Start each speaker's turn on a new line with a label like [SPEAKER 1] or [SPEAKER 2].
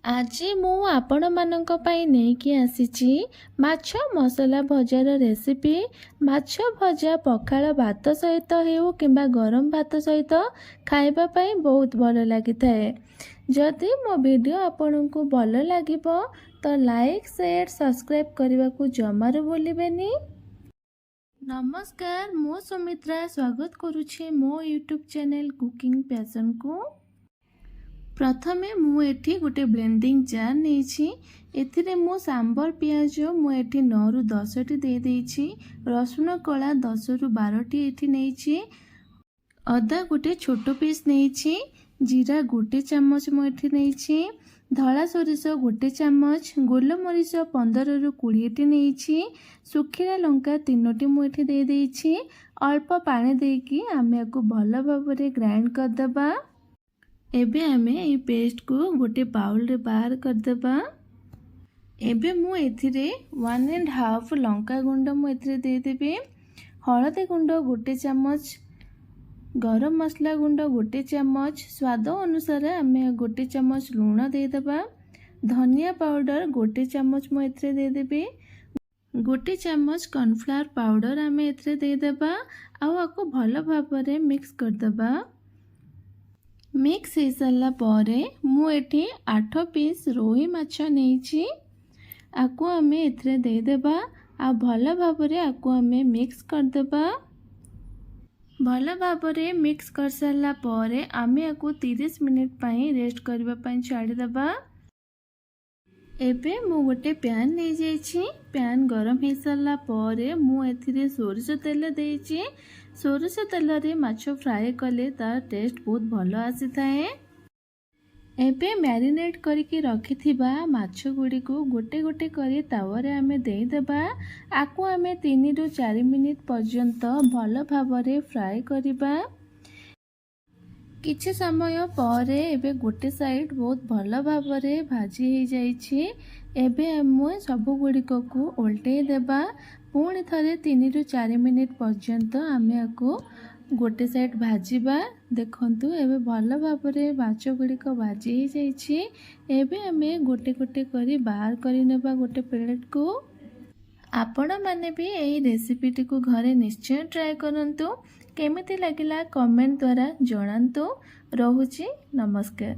[SPEAKER 1] आज मु आपण मानक पई नेकी आसीची माछ मसला भजार रेसिपी। माछ भजा पखाल भात सहित हेउ किंबा गरम भात सहित खाइबा पई बहुत भल लगी थाए। जदि मो वीडियो आपन को भल लागिबो तो लाइक शेयर सब्सक्राइब करने को जमारू भूलिबेनी। नमस्कार, मो सुमित्रा स्वागत करुछि मो यूट्यूब चैनल कुकिंग पैशन को। प्रथमे मु एठी गोटे ब्लेंडिंग जार नेछि। एथिरे मु सांबर पियाज मु एठी 9 रु 10 टी दे देछि। रसुण कला 10 रु 12 टी एठी नेछि। अदा गोटे छोटो पीस नेछि। जीरा गोटे चम्मच मु एठी नेछि। धला सोरिष गोटे चम्मच, गोलमरीच 15 रु 20 टी नेछि। सुखिला लंका 3 टी मु एठी दे देछि। अल्प पानी देकी आमे को भल भाबरे ग्राइंड कर दबा। एबे आमे ए पेस्ट को गोटे बाउल रे बाहर कर देबा। एबे मु एथिरे 1.5 लंका गुंड मु एथिरे दे देबे। हळदी गुंड गोटे चम्मच, गरम मसला गुंड गोटे चम्मच, स्वाद अनुसार आमे गोटे चम्मच लूण दे देबा। धनिया पाउडर गोटे चम्मच मु एथिरे दे देबे। गोटे चम्मच कॉर्नफ्लावर पाउडर आमे एथिरे दे देबा। आ आको भल भाबरे मिक्स कर देबा। मिक्स हो सारा पर मु एठी 8 पीस रोही माछ नेछि। आको आमे एथरे दे देबा। आ भल भाबरे आको आमे मिक्स कर देबा। भल भाबरे मिक्स कर सारा पर आमे आको 30 मिनिट पई रेस्ट करबा पई छाडी देबा। एबे मु गोटे पैन नै जाइछि। पैन गरम हो सारा पर मु एथिरे सोरिष तेल देछि। सोरिष तेल रे माछ फ्राई कले तार टेस्ट बहुत भलो आसी थाए। एबे मैरिनेट करके रखिथिबा माछ गुडी को गोटे गोटे करी तावा रे आमे देई देबा। आको आमे 3 रु 4 मिनिट पर्यंत भलो भाबरे फ्राई करिबा। किछि समय पर एबे गोटे साइड बहुत भल भाबरे भाजी हो जाइछि। एबे हम सब गुडी को उल्टे देबा। पुणी थरे 3 रु 4 मिनिट पर्यंत आमे आको गोटे साइड भाजीबा। देखंतु एबे भल भाबरे माछ गुडी को भाजी हो जाइछि। एबे आमे गोटे गोटे करी बाहर करि नेबा गोटे प्लेट को। आपण माने भी एही रेसिपीटी को घरे निश्चय ट्राई करंतु। केमिति लागिला कमेंट द्वारा जणांतु। रहुछि, नमस्कार।